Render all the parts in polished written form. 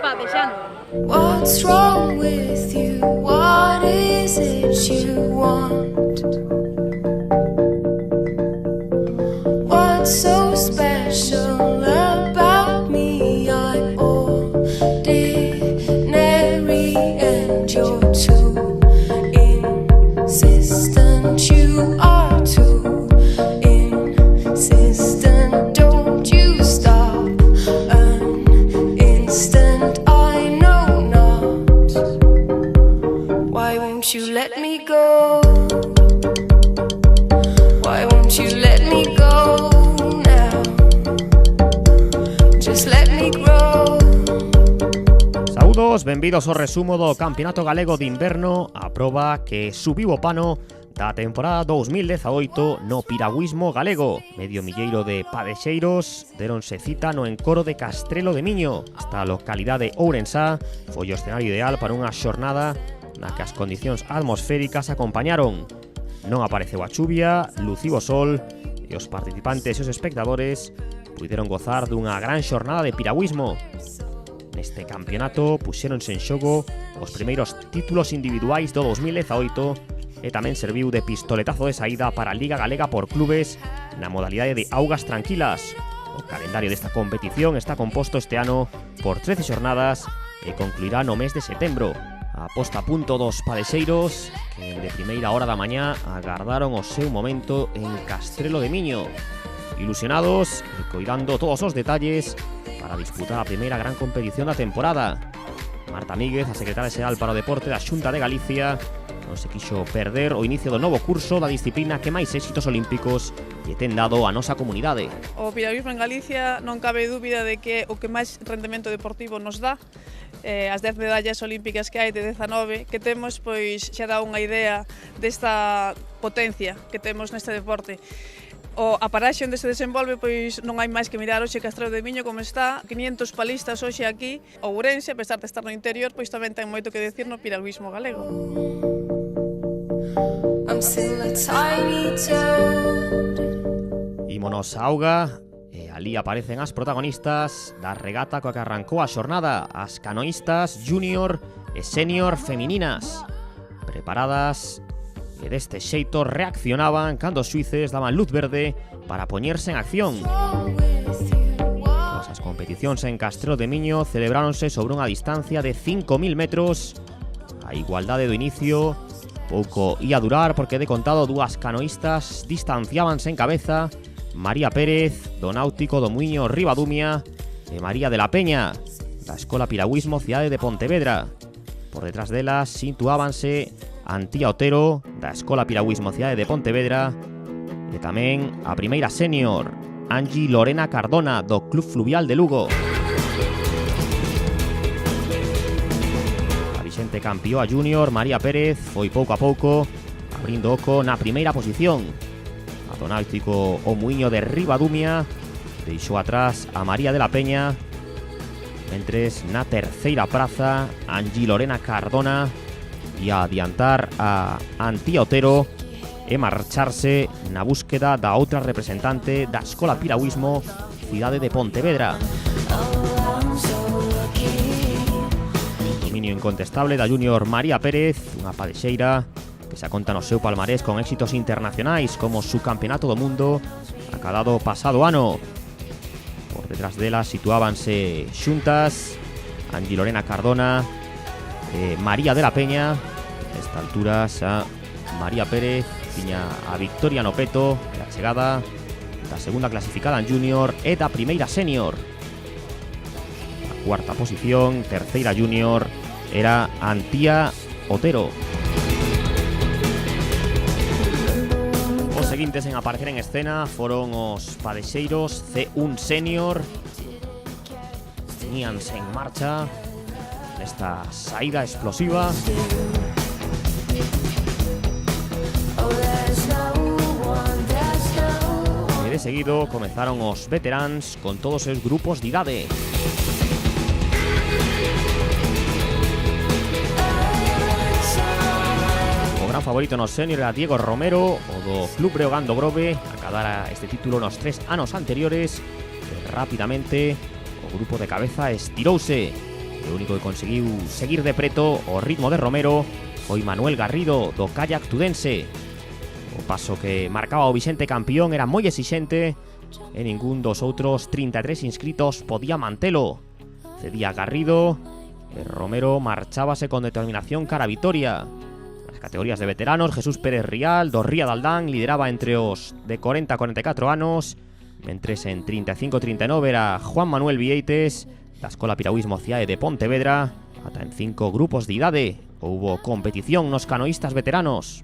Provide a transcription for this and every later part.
Padexando. What's wrong with you? What is it you want? What's so special about me? I'm ordinary and you're too insistent. You are too insistent. Don't you stop an instant. I know not. Why won't you let me go? Why won't you let me go now? Just let me grow. Saúdos, benvidos ao resumo do Campeonato Galego de Inverno, a proba que subiu o pano da temporada 2018 no piragüismo galego. Medio milleiro de padexeiros deronse cita no encoro de Castrelo de Miño. Esta localidade ourensá foi o escenario ideal para unha xornada na que as condicións atmosféricas acompañaron. Non apareceu a chuvia, luciu o sol e os participantes e os espectadores puideron gozar dunha gran xornada de piragüismo. Neste campeonato puxéronse en xogo os primeiros títulos individuais do 2018 e tamén serviu de pistoletazo de saída para a Liga Galega por Clubes na modalidade de augas tranquilas. O calendario desta competición está composto este ano por 13 xornadas e concluirá no mes de setembro. A posta a punto dos padexeiros que de primeira hora da mañá agardaron o seu momento en Castrelo de Miño. Ilusionados e coidando todos os detalles para disputar a primeira gran competición da temporada. Marta Míguez, a secretaria xeral para o deporte da Xunta de Galicia, non se quixo perder o inicio do novo curso da disciplina que máis éxitos olímpicos lle ten dado a nosa comunidade. O piragüismo en Galicia non cabe dúbida de que o que máis rendemento deportivo nos dá. As 10 medallas olímpicas que hai de 19 que temos, pois xa dá unha idea desta potencia que temos neste deporte. A paraxe onde se desenvolve, pois non hai máis que mirar hoxe Castrelo de Miño como está, 500 palistas hoxe aquí. O Ourense, a pesar de estar no interior, pois tamén ten moito que decir no piragüismo galego. Ímonos a auga e ali aparecen as protagonistas da regata coa que arrancou a xornada, as canoístas júnior e sénior femininas, preparadas e deste xeito reaccionaban cando os xuíces daban luz verde para poñerse en acción. As competicións en Castrelo de Miño celebráronse sobre unha distancia de 5.000 metros. A igualdade do inicio pouco ia durar porque de contado dúas canoístas distanciábanse en cabeza, María Pérez, do Náutico do Muiño Ribadumia, e María de la Peña, da Escola Piragüismo Cidade de Pontevedra. Por detrás delas situábanse Antía Otero, da Escola Piragüismo Cidade de Pontevedra, e tamén a primeira sénior, Angie Lorena Cardona, do Club Fluvial de Lugo. A vixente campioa júnior, María Pérez, foi pouco a pouco abrindo oco na primeira posición. A do Náutico o Muiño de Ribadumia deixou atrás a María de la Peña, mentres na terceira praza Angie Lorena Cardona e a adiantar a Antía Otero e marcharse na búsqueda da outra representante da Escola Piragüismo Cidade de Pontevedra. Dominio incontestable da júnior María Pérez, unha padexeira que se aconta no seu palmarés con éxitos internacionais como o subcampeonato do mundo acadado pasado ano. Por detrás dela situábanse xuntas Angie Lorena Cardona e María de la Peña. A esta altura xa María Pérez tiña a victoria no peto e a chegada da segunda clasificada en júnior e da primeira sénior. A cuarta posición, terceira júnior, era Antía Otero. Os seguintes en aparecer en escena foron os padexeiros C1 sénior. Teníanse en marcha nesta saída explosiva. E de seguido comezaron os veteráns con todos os grupos de idade. O gran favorito no sénior era Diego Romero, o do Club Breogán do Grove, acadara este título nos 3 anos anteriores. Rapidamente o grupo de cabeza estirouse O único que conseguiu seguir de preto o ritmo de Romero foi Manuel Garrido do Kayak Tudense. O paso que marcaba o Vicente campeón era moi exixente e ningún dos outros 33 inscritos podía mantelo. Cedía Garrido e Romero marchábase con determinación cara a vitoria. Nas categorías de veteranos, Jesús Pérez Rial do Ría de Aldán lideraba entre os de 40 a 44 anos, mentres en 35-39 era Juan Manuel Vieites da Escola Piragüismo CIAE de Pontevedra. Ata en 5 grupos de idade houbo competición nos canoístas veteranos.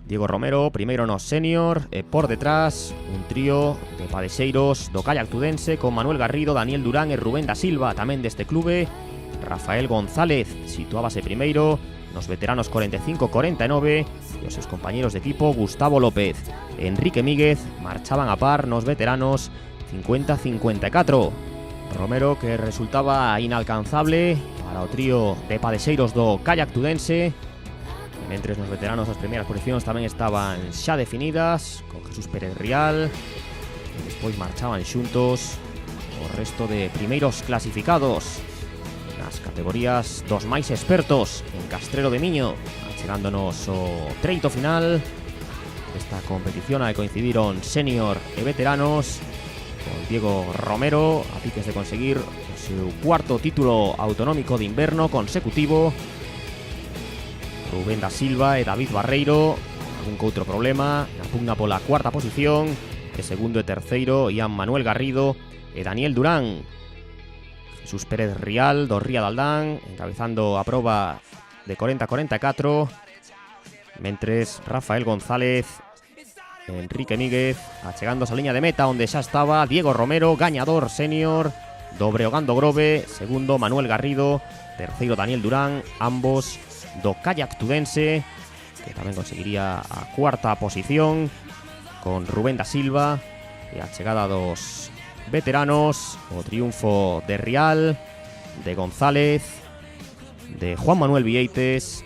Diego Romero primeiro no senior e por detrás un trío de padexeiros do Kayak Tudense con Manuel Garrido, Daniel Durán e Rubén da Silva, tamén deste clube. Rafael González situábase primeiro nos veteranos 45-49 e os seus compañeros de equipo Gustavo López e Enrique Míguez marchaban a par nos veteranos 50-54. Romero que resultaba inalcanzable para o trío de padexeiros do Kayak Tudense. Mentres nos veteranos as primeiras posicións tamén estaban xa definidas, con Jesús Pérez Rial, e despois marchaban xuntos o resto de primeiros clasificados nas categorías dos máis expertos en Castrelo de Miño, achegándonos o treito final desta competición a que coincidiron senior e veteranos, con Diego Romero a piques de conseguir o seu cuarto título autonómico de inverno consecutivo. Rubén da Silva e David Barreiro algún que outro problema na pugna pola cuarta posición, e segundo e terceiro ian Manuel Garrido e Daniel Durán. Jesús Pérez Rial do Ría de Aldán encabezando a proba de 40-44, mentres Rafael González e Enrique Míguez achegándose a liña de meta onde xa estaba Diego Romero, gañador senior do Breogán do Grove, segundo Manuel Garrido, terceiro Daniel Durán, ambos do Kayak Tudense, que tamén conseguiría a cuarta posición con Rubén da Silva, e a chegada dos veteranos, o triunfo de Rial, de González, de Juan Manuel Vieites,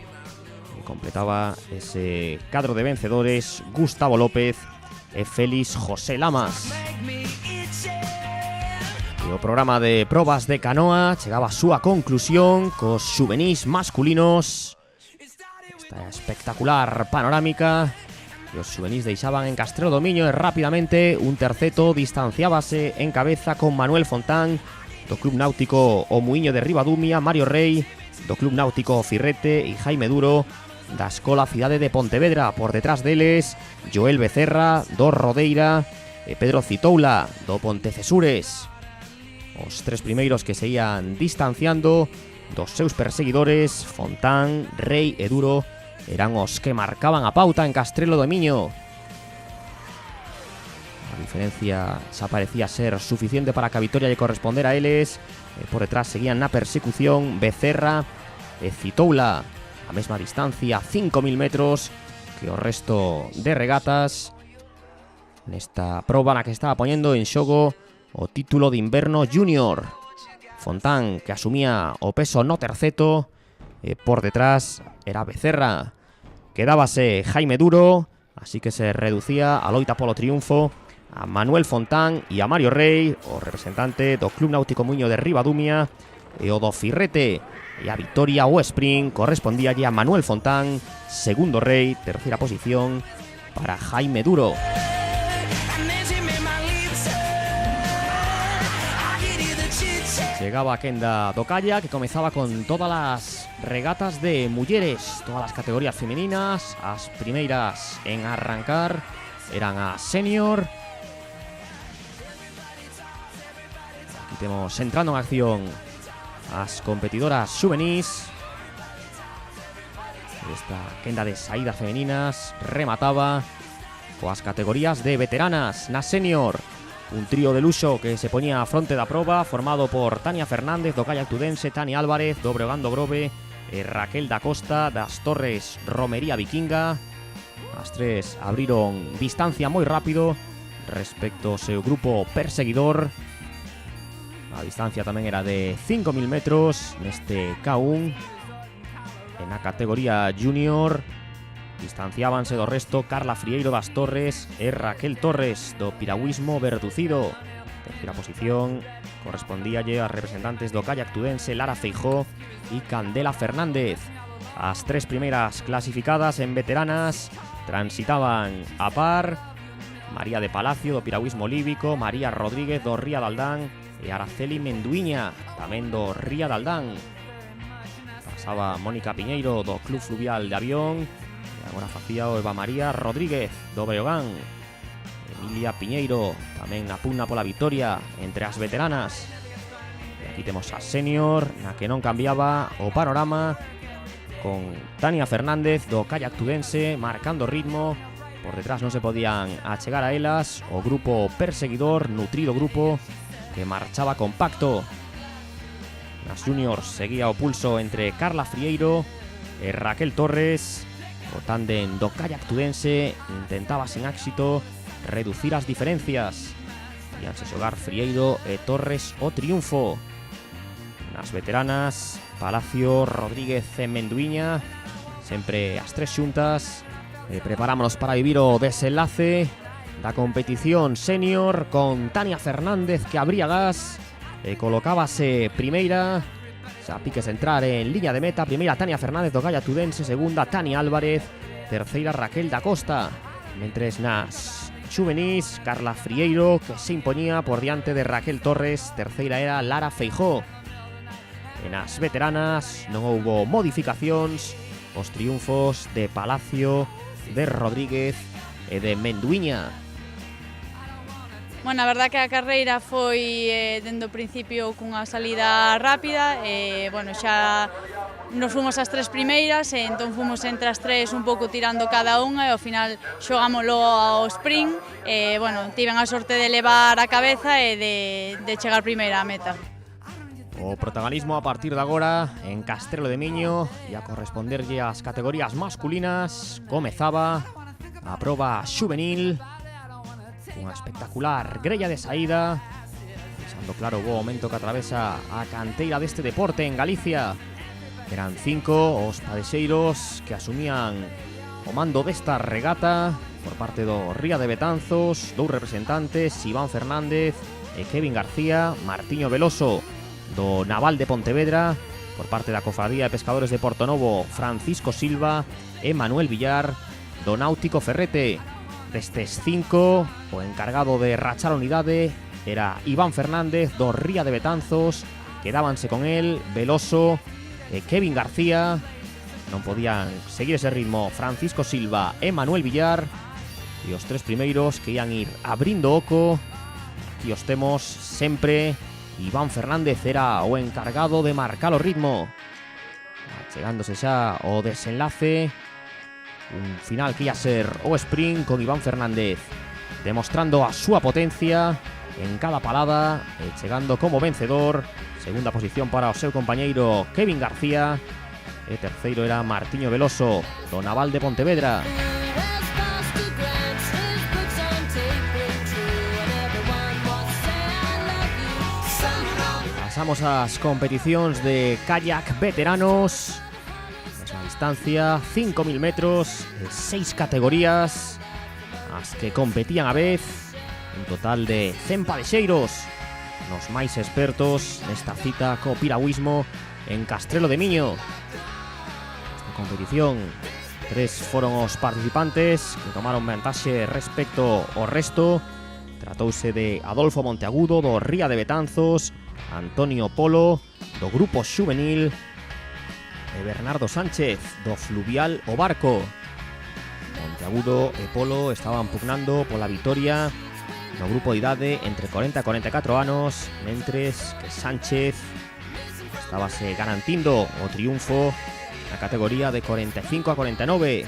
que completaba ese cadro de vencedores Gustavo López e Félix José Lamas. E o programa de probas de canoa chegaba a súa conclusión cos xuvenís masculinos. Esta espectacular panorámica que os xuvenís deixaban en Castrelo do Miño e rapidamente un terceto distanciábase en cabeza con Manuel Fontán do Club Náutico O Muiño de Ribadumia, Mario Rey do Club Náutico Firrete e Jaime Duro da Escola Cidade de Pontevedra. Por detrás deles, Joel Becerra do Rodeira e Pedro Citoula do Pontecesures. Os tres primeiros que se ian distanciando dos seus perseguidores, Fontán, Rey e Duro, eran os que marcaban a pauta en Castrelo do Miño. A diferencia xa parecía ser suficiente para que a vitoria lle corresponder a eles. Por detrás seguían na persecución Becerra e Citoula, a mesma distancia, 5.000 metros, que o resto de regatas nesta proba na que estaba poñendo en xogo o título de inverno junior. Fontán, que asumía o peso no terceto, e por detrás era Becerra. Quedábase Jaime Duro, así que se reducía a loita polo triunfo a Manuel Fontán e a Mario Rey, o representante do Club Náutico Muiño de Ribadumia, e o do Firrete. E a vitoria o sprint correspondía a Manuel Fontán, segundo Rey, terceira posición para Jaime Duro. Llegaba a quenda do Kayak, que comezaba con todas as regatas de mulleres, todas as categorías femeninas. As primeiras en arrancar eran a senior. Aquí temos entrando en acción as competidoras xuvenís. Esta quenda de saídas femeninas remataba coas categorías de veteranas. Na senior, un trío de luxo que se poñía a fronte da proba, formado por Tania Fernández do Kayak Tudense, Tani Álvarez do Breogán do Grove e Raquel da Costa das Torres Romería Vikinga. As tres abriron distancia moi rápido respecto ao seu grupo perseguidor. A distancia tamén era de 5.000 metros neste K1. En a categoría junior distanciábanse do resto Carla Frieiro das Torres e Raquel Torres do Piragüismo Verducido. Terceira posición correspondíalle a representantes do kayak tudense Lara Feijó e Candela Fernández. As tres primeiras clasificadas en veteranas transitaban a par: María de Palacio do piragüismo líbico, María Rodríguez do Ría de Aldán e Araceli Menduiña tamén do Ría de Aldán. Pasaba Mónica Piñeiro do Club Fluvial de Avión e agora facía o Eva María Rodríguez do Breogán. Emilia Piñeiro tamén na pugna pola vitoria entre as veteranas. E aquí temos a senior, na que non cambiaba o panorama, con Tania Fernández do kayak tudense marcando ritmo. Por detrás non se podían achegar a elas o grupo perseguidor, nutrido grupo, que marchaba compacto. Nas juniors seguía o pulso entre Carla Frieiro e Raquel Torres. O tándem do kayak tudense intentaba sin éxito reducir as diferencias. Íanse xogar Frieiro e Torres o triunfo. Nas veteranas, Palacio, Rodríguez e Menduiña, sempre as tres xuntas. Preparámonos para vivir o desenlace da competición senior, con Tania Fernández que abría gas e colocábase primeira, xa piques entrar en liña de meta. Primeira Tania Fernández do kayak tudense, segunda Tania Álvarez, terceira Raquel da Costa. Mentres nas xuvenís, Carla Frieiro, que se imponía por diante de Raquel Torres, terceira era Lara Feijó. En as veteranas non houbo modificacións, os triunfos de Palacio, de Rodríguez e de Menduiña. Bueno, a verdad que a carreira foi dende o principio cunha salida rápida e, bueno, xa nos fomos as tres primeiras e entón fomos entre as tres un pouco tirando cada unha e ao final xogámoslo ao sprint e, bueno, tiven a sorte de levar a cabeza e de chegar primeira á meta. O protagonismo a partir de agora en Castrelo de Miño e a corresponderlle ás categorías masculinas. Comezaba a proba xuvenil, unha espectacular grella de saída, deixando claro o bo momento que atravesa a canteira deste deporte en Galicia. Eran 5 os padexeiros que asumían o mando desta regata por parte do Ría de Betanzos, dous representantes, Iván Fernández e Kevin García, Martiño Veloso do Naval de Pontevedra, por parte da Cofradía de Pescadores de Portonovo, Francisco Silva e Manuel Villar do Náutico Ferrete. Destes 5, o encargado de rachar a unidade era Iván Fernández do Ría de Betanzos. Quedábanse con él Veloso e Kevin García. Non podían seguir ese ritmo Francisco Silva e Manuel Villar, e os tres primeiros que ian ir abrindo oco. Aquí os temos sempre. Iván Fernández era o encargado de marcar o ritmo. Chegándose xa o desenlace, un final que ia ser o sprint, con Iván Fernández demostrando a súa potencia en cada palada e chegando como vencedor. Segunda posición para o seu compañeiro Kevin García e terceiro era Martiño Veloso do Naval de Pontevedra. Pasamos ás competicións de kayak veteranos. Esa distancia, 5.000 metros, 6 categorías as que competían a vez. Un total de 100 padexeiros, nos máis expertos nesta cita co piragüismo en Castrelo de Miño. Esta competición, 3 foron os participantes que tomaron vantaxe respecto ao resto. Tratouse de Adolfo Monteagudo do Ría de Betanzos, Antonio Polo do Grupo Xuvenil e Bernardo Sánchez do Fluvial O Barco. Monteagudo e Polo estaban pugnando pola vitoria no grupo de idade entre 40 e 44 anos, mentres que Sánchez estábase garantindo o triunfo na categoría de 45 a 49.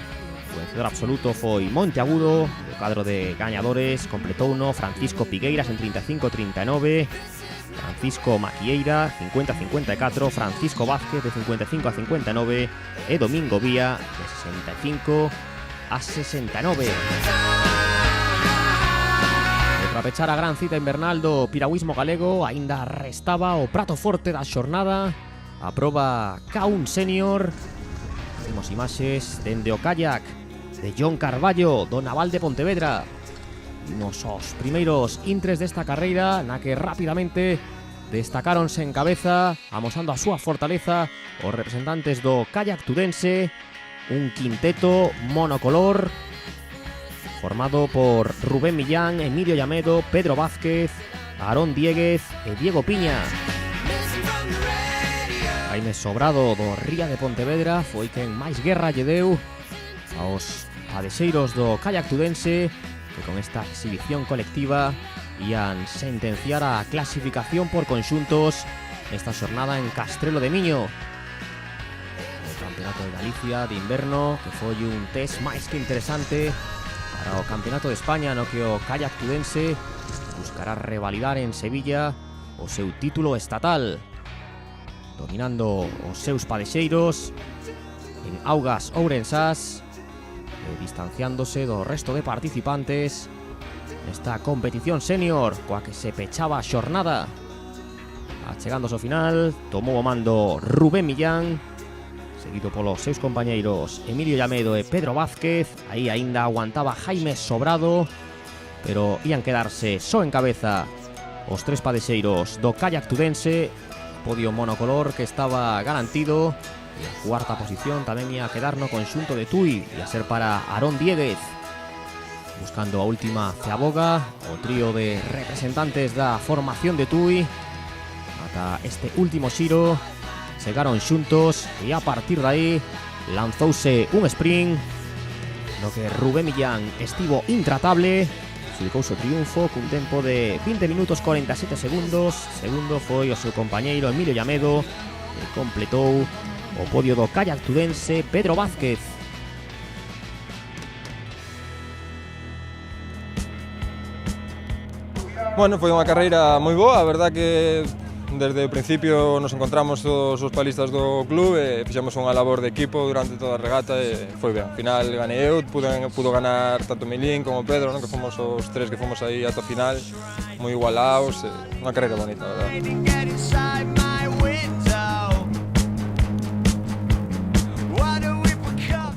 O vencedor absoluto foi Monteagudo. O cadro de gañadores completouno Francisco Pigueiras en 35-39, Francisco Maquieira 50-54, Francisco Vázquez de 55 a 59 e Domingo Vía de 65 a 69. E para pechar a gran cita invernal do piragüismo galego, aínda restaba o prato forte da xornada, a proba K1 Senior. Temos imaxes dende o kayak de John Carballo do Naval de Pontevedra. Nos os primeiros intres desta carreira, na que rapidamente destacáronse en cabeza, amosando a súa fortaleza os representantes do kayak tudense, un quinteto monocolor formado por Rubén Millán, Emilio Llamedo, Pedro Vázquez, Aarón Dieguez e Diego Piña. Jaime Sobrado do Ría de Pontevedra foi quen máis guerra lle deu aos padexeiros do kayak tudense, que con esta exhibición colectiva ian sentenciar a clasificación por conxuntos esta xornada en Castrelo de Miño. O Campeonato de Galicia de inverno, que foi un test máis que interesante para o Campeonato de España, no que o kayak tudense buscará revalidar en Sevilla o seu título estatal, dominando os seus padexeiros en augas ourensás e distanciándose do resto de participantes nesta competición senior coa que se pechaba a xornada. Achegándose ao final, tomou o mando Rubén Millán, seguido polos seus compañeiros Emilio Llamedo e Pedro Vázquez. Aí aínda aguantaba Jaime Sobrado, pero ían quedarse só en cabeza os tres padexeiros do kayak tudense, podio monocolor que estaba garantido, e a cuarta posición tamén ia quedar no conxunto de Tui, ia ser para Aarón Dieguez. Buscando a última ceaboga, o trío de representantes da formación de Tui, ata este último xiro chegaron xuntos e a partir de aí lanzouse un sprint no que Rubén Millán estivo intratable, xudicouse o triunfo cun tempo de 20 minutos 47 segundos. Segundo foi o seu compañeiro Emilio Llamedo, que completou o podio do kayak tudense Pedro Vázquez. Bueno, foi unha carreira moi boa, a verdad que desde o principio nos encontramos todos os palistas do club e fixemos unha labor de equipo durante toda a regata e foi ben. Ao final ganei eu, pudo ganar tanto Milín como Pedro, non? Que fomos os tres que fomos aí ata o final, moi igualados, unha carreira bonita, a verdade.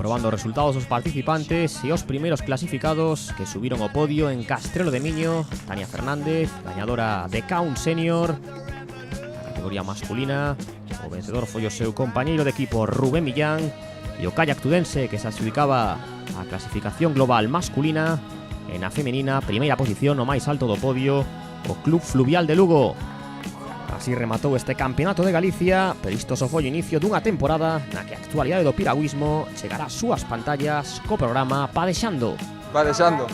Comprobando os resultados dos participantes e os primeiros clasificados que subiron ao podio en Castrelo de Miño, Tania Fernández, gañadora de Count Senior, categoría masculina. O vencedor foi o seu compañeiro de equipo Rubén Millán, e o kayak tudense, que se adxudicaba a clasificación global masculina. E na femenina, primeira posición no máis alto do podio, o Club Fluvial de Lugo. Así rematou este Campeonato de Galicia, pero isto só foi o inicio dunha temporada na que a actualidade do piragüismo chegará ás súas pantallas co programa Padexando. Padexando.